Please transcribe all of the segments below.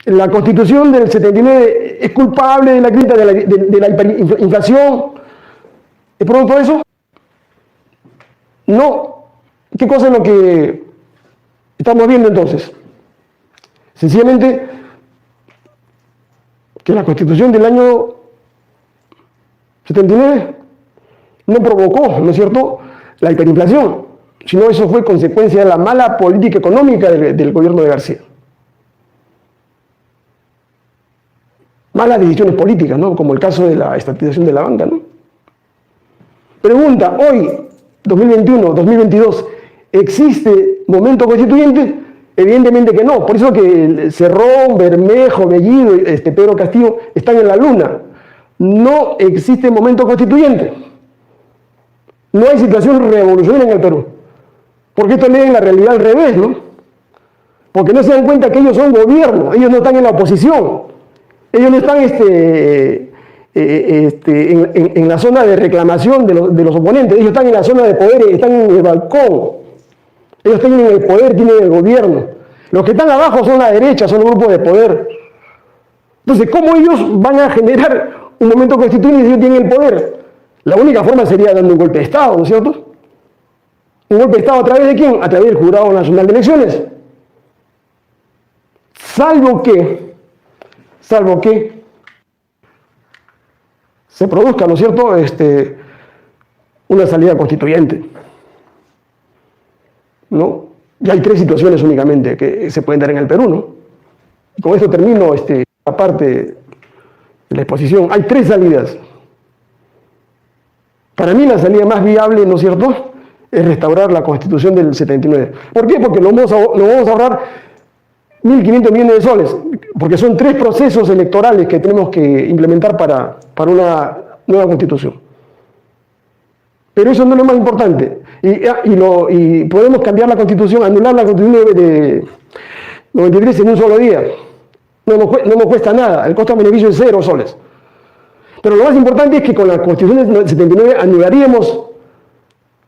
La Constitución del 79 es culpable de la crítica de la hiperinflación. ¿Es producto de eso? No. ¿Qué cosa es lo que estamos viendo entonces? Sencillamente que la Constitución del año 79 no provocó, ¿no es cierto?, la hiperinflación, sino eso fue consecuencia de la mala política económica del gobierno de García. Malas decisiones políticas, ¿no?, como el caso de la estatización de la banca, ¿no? Pregunta, hoy, 2021, 2022, ¿existe momento constituyente? Evidentemente que no. Por eso que Cerrón, Bermejo, Bellido, Pedro Castillo están en la luna. No existe momento constituyente. No hay situación revolucionaria en el Perú. Porque esto leen la realidad al revés, ¿no? Porque no se dan cuenta que ellos son gobierno, ellos no están en la oposición. Ellos no están en la zona de reclamación de los oponentes, ellos están en la zona de poder, están en el balcón. Ellos tienen el poder, tienen el gobierno. Los que están abajo son la derecha, son el grupo de poder. Entonces, ¿cómo ellos van a generar un momento constituyente si ellos tienen el poder? La única forma sería dando un golpe de Estado, ¿no es cierto? ¿Un golpe de Estado a través de quién? A través del Jurado Nacional de Elecciones. Salvo que se produzca, ¿no es cierto?, una salida constituyente, ¿no? Y hay tres situaciones únicamente que se pueden dar en el Perú, ¿no? Y con esto termino esta parte de la exposición. Hay tres salidas. Para mí la salida más viable, ¿no es cierto?, es restaurar la Constitución del 79. ¿Por qué? Porque nos vamos a ahorrar 1.500 millones de soles, porque son tres procesos electorales que tenemos que implementar para una nueva Constitución. Pero eso no es lo más importante. Y podemos cambiar la Constitución, anular la Constitución de 93 en un solo día. No nos cuesta nada, el costo-beneficio es 0 soles. Pero lo más importante es que con la Constitución del 79 anularíamos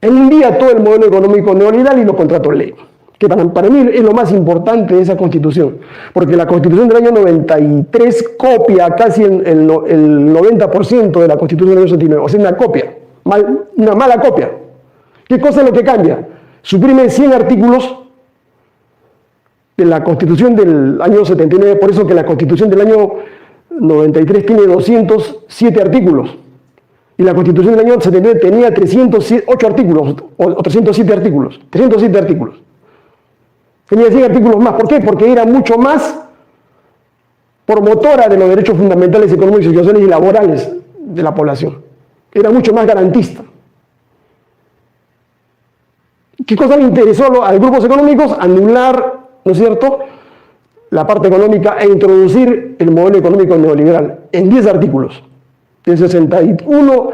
en un día todo el modelo económico neoliberal y los contratos ley. Que para mí es lo más importante de esa Constitución. Porque la Constitución del año 93 copia casi el 90% de la Constitución del año 79. O sea, una copia, una mala copia. ¿Qué cosa es lo que cambia? Suprime 100 artículos de la Constitución del año 79, por eso que la Constitución del año 93 tiene 207 artículos. Y la Constitución del año 79 tenía 308 artículos, o 307 artículos. 307 artículos. Tenía 100 artículos más. ¿Por qué? Porque era mucho más promotora de los derechos fundamentales económicos, sociales y laborales de la población. Era mucho más garantista. ¿Qué cosa le interesó a los grupos económicos? Anular, ¿no es cierto?, la parte económica e introducir el modelo económico neoliberal en 10 artículos, del 61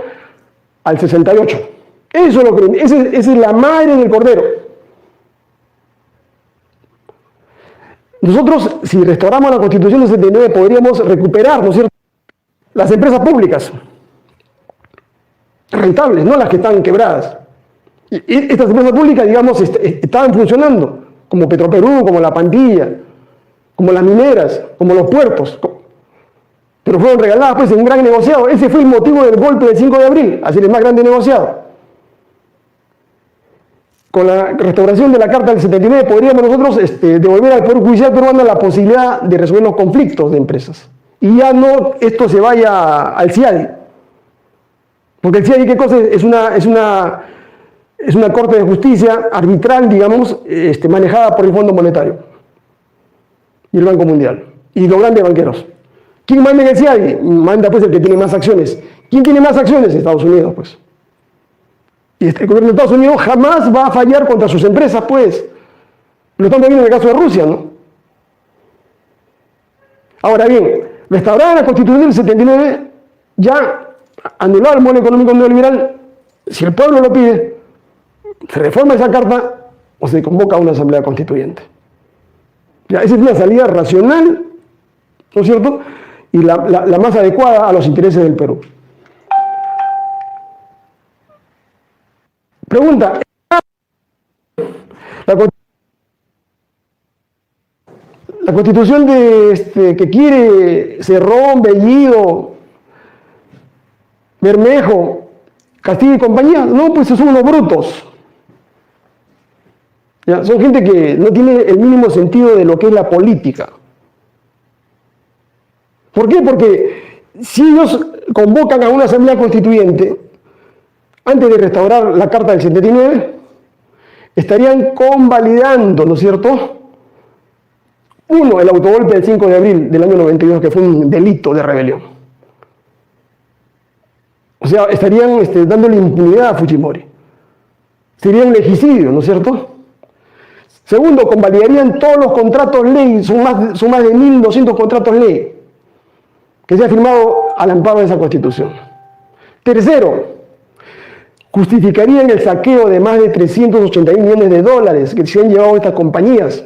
al 68. Eso es lo que, esa es la madre del cordero. Nosotros, si restauramos la Constitución del 79, podríamos recuperar, ¿no es cierto?, las empresas públicas rentables, no las que están quebradas. Y estas empresas públicas, digamos, estaban funcionando, como Petroperú, como La Pantilla, como las mineras, como los puertos, pero fueron regaladas pues en un gran negociado. Ese fue el motivo del golpe del 5 de abril, así el más grande negociado. Con la restauración de la Carta del 79 podríamos nosotros devolver al Poder Judicial peruano la posibilidad de resolver los conflictos de empresas. Y ya no esto se vaya al CIADI. Porque el CIADI, ¿qué cosa es? Es una corte de justicia arbitral, digamos, manejada por el Fondo Monetario y el Banco Mundial y los grandes banqueros. ¿Quién manda en el CIADI? Manda pues el que tiene más acciones. ¿Quién tiene más acciones? Estados Unidos, pues. Y el gobierno de Estados Unidos jamás va a fallar contra sus empresas, pues. Lo estamos viendo en el caso de Rusia, ¿no? Ahora bien, restaurar la Constitución del 79, ya anular el modelo económico neoliberal, si el pueblo lo pide, se reforma esa carta o se convoca a una asamblea constituyente. Ya, esa es una salida racional, ¿no es cierto?, y la más adecuada a los intereses del Perú. Pregunta, La constitución que quiere Cerrón, Bellido, Bermejo, Castillo y compañía, no, pues son unos brutos. ¿Ya? Son gente que no tiene el mínimo sentido de lo que es la política. ¿Por qué? Porque si ellos convocan a una asamblea constituyente, antes de restaurar la Carta del 79, estarían convalidando, ¿no es cierto? Uno, el autogolpe del 5 de abril del año 92, que fue un delito de rebelión. O sea, estarían dándole impunidad a Fujimori. Sería un legicidio, ¿no es cierto? Segundo, convalidarían todos los contratos ley, son más de 1.200 contratos ley, que se ha firmado al amparo de esa Constitución. Tercero, justificarían el saqueo de más de 381 millones de dólares que se han llevado estas compañías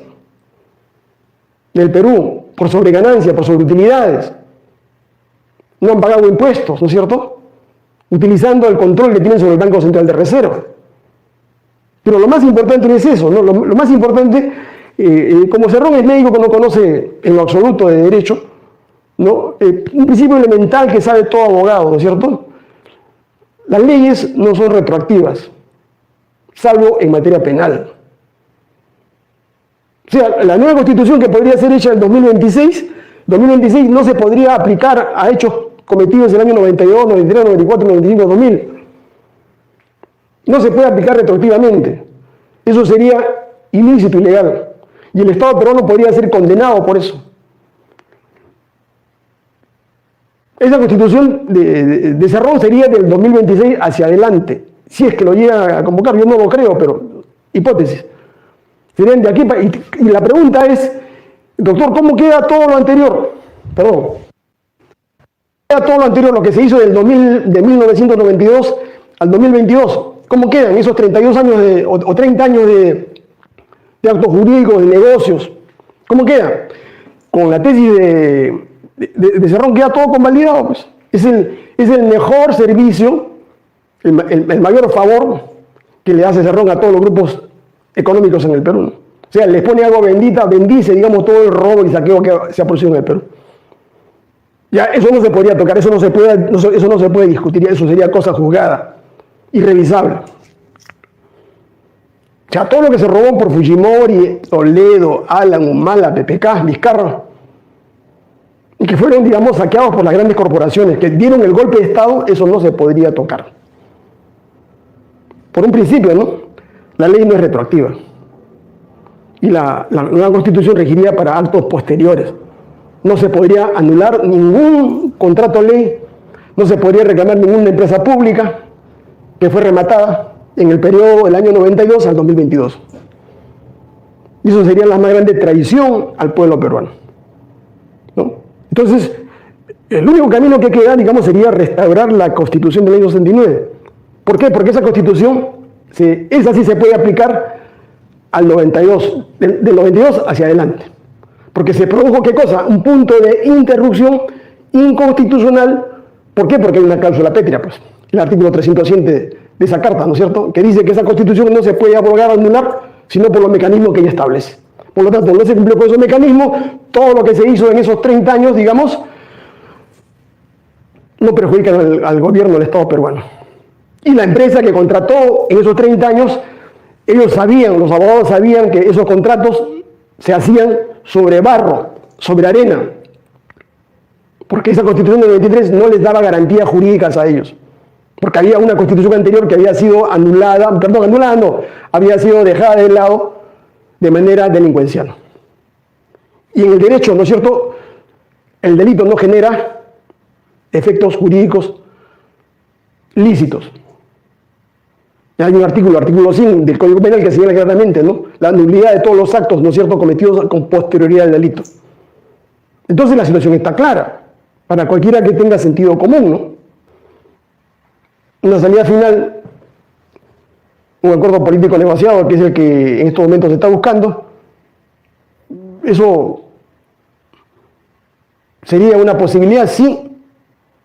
del Perú por sobreganancia, por sobreutilidades. No han pagado impuestos, ¿no es cierto? Utilizando el control que tienen sobre el Banco Central de Reserva. Pero lo más importante no es eso, ¿no? Lo más importante, como Cerrón es médico que no conoce en lo absoluto de derecho, ¿no? Un principio elemental que sabe todo abogado, ¿no es cierto? Las leyes no son retroactivas, salvo en materia penal. O sea, la nueva Constitución que podría ser hecha en 2026 no se podría aplicar a hechos cometidos en el año 92, 93, 94, 95, 2000. No se puede aplicar retroactivamente. Eso sería ilícito, ilegal. Y el Estado peruano podría ser condenado por eso. Esa Constitución de Cerrón sería del 2026 hacia adelante. Si es que lo llega a convocar, yo no lo creo, pero hipótesis. Serían de aquí y la pregunta es, doctor, ¿cómo queda todo lo anterior? Perdón. Queda todo lo anterior, lo que se hizo de 1992 al 2022. ¿Cómo quedan esos 32 años o 30 años de actos jurídicos, de negocios? ¿Cómo queda? Con la tesis de Cerrón queda todo convalidado, pues. Es el mejor servicio, el mayor favor que le hace Cerrón a todos los grupos económicos en el Perú. O sea, les pone agua bendita, bendice, digamos, todo el robo y saqueo que se ha producido en el Perú. Ya, eso no se podría tocar, eso no se puede discutir, eso sería cosa juzgada, irrevisable. O sea, todo lo que se robó por Fujimori, Toledo, Alan, Humala, PPK, Vizcarra, y que fueron, digamos, saqueados por las grandes corporaciones que dieron el golpe de Estado, eso no se podría tocar. Por un principio, ¿no? La ley no es retroactiva. Y la nueva Constitución regiría para actos posteriores. No se podría anular ningún contrato ley, no se podría reclamar ninguna empresa pública que fue rematada en el periodo del año 92 al 2022. Y eso sería la más grande traición al pueblo peruano, ¿no? Entonces, el único camino que queda, digamos, sería restaurar la Constitución del año 69. ¿Por qué? Porque esa Constitución, esa sí se puede aplicar al 92, del 92 hacia adelante. Porque se produjo, ¿qué cosa? Un punto de interrupción inconstitucional. ¿Por qué? Porque hay una cláusula pétrea, pues. El artículo 307 de esa carta, ¿no es cierto? Que dice que esa Constitución no se puede abrogar o anular, sino por los mecanismos que ella establece. Por lo tanto, no se cumplió con esos mecanismos, todo lo que se hizo en esos 30 años, digamos, no perjudica al gobierno del Estado peruano. Y la empresa que contrató en esos 30 años, ellos sabían, los abogados sabían que esos contratos se hacían sobre barro, sobre arena, porque esa Constitución del 93 no les daba garantías jurídicas a ellos, porque había una Constitución anterior que había sido había sido dejada de lado de manera delincuencial. Y en el derecho, ¿no es cierto?, el delito no genera efectos jurídicos lícitos. Hay un artículo 100 del Código Penal que señala claramente, ¿no?, la nulidad de todos los actos, ¿no es cierto?, cometidos con posterioridad al delito. Entonces la situación está clara para cualquiera que tenga sentido común, ¿no? Una salida final, un acuerdo político negociado, que es el que en estos momentos se está buscando, eso sería una posibilidad, sí,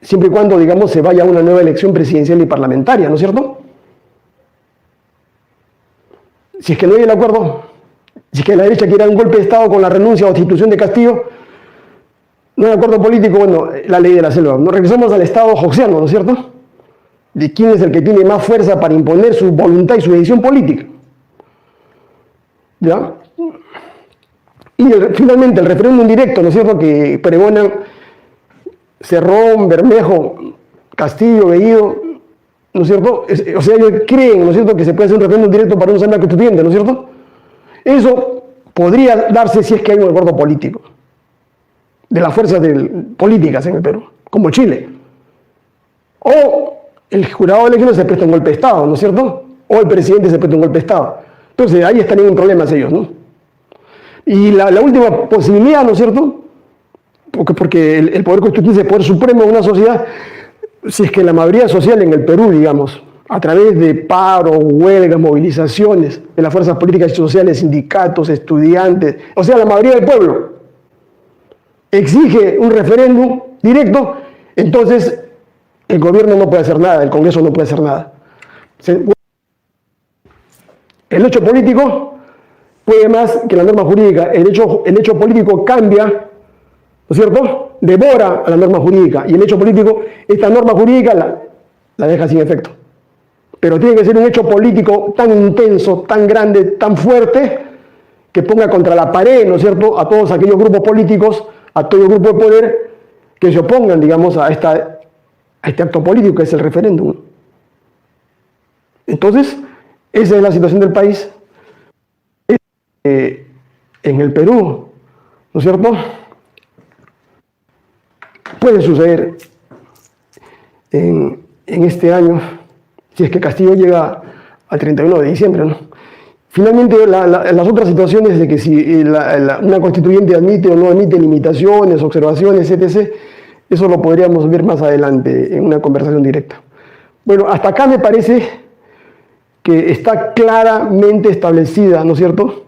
siempre y cuando, digamos, se vaya a una nueva elección presidencial y parlamentaria, ¿no es cierto? Si es que no hay el acuerdo, Si es que la derecha quiere dar un golpe de Estado con la renuncia o destitución de Castillo, no hay acuerdo político, bueno, la ley de la selva. Nos regresamos al Estado hobbesiano, ¿no es cierto? De quién es el que tiene más fuerza para imponer su voluntad y su decisión política. ¿Ya? Y finalmente el referéndum directo, ¿no es cierto?, que pregonan Cerrón, Bermejo, Castillo, Bellido, ¿no es cierto? O sea, ellos creen, ¿no es cierto?, que se puede hacer un referéndum directo para una asamblea constituyente, ¿no es cierto? Eso podría darse si es que hay un acuerdo político de las fuerzas políticas en el Perú, como Chile. O el jurado de elecciones se presta un golpe de Estado, ¿no es cierto? O el presidente se presta un golpe de Estado. Entonces, ahí estarían en problemas ellos, ¿no? Y la última posibilidad, ¿no es cierto? Porque el poder constituyente es el poder supremo de una sociedad, si es que la mayoría social en el Perú, digamos, a través de paro, huelgas, movilizaciones de las fuerzas políticas y sociales, sindicatos, estudiantes, o sea, la mayoría del pueblo, exige un referéndum directo, entonces el gobierno no puede hacer nada, el Congreso no puede hacer nada. El hecho político puede más que la norma jurídica. El hecho político cambia, ¿no es cierto?, devora a la norma jurídica, y el hecho político, esta norma jurídica la deja sin efecto. Pero tiene que ser un hecho político tan intenso, tan grande, tan fuerte, que ponga contra la pared, ¿no es cierto?, a todos aquellos grupos políticos, a todo el grupo de poder que se opongan, digamos, a este acto político que es el referéndum. Entonces, esa es la situación del país. En el Perú, ¿no es cierto?, puede suceder en este año, si es que Castillo llega al 31 de diciembre, ¿no? Finalmente, las otras situaciones de que si una constituyente admite o no admite limitaciones, observaciones, etc., eso lo podríamos ver más adelante en una conversación directa. Bueno, hasta acá me parece que está claramente establecida, ¿no es cierto?,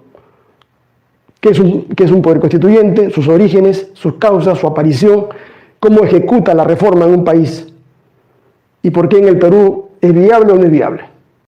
qué es un poder constituyente, sus orígenes, sus causas, su aparición, cómo ejecuta la reforma en un país y por qué en el Perú es viable o no es viable.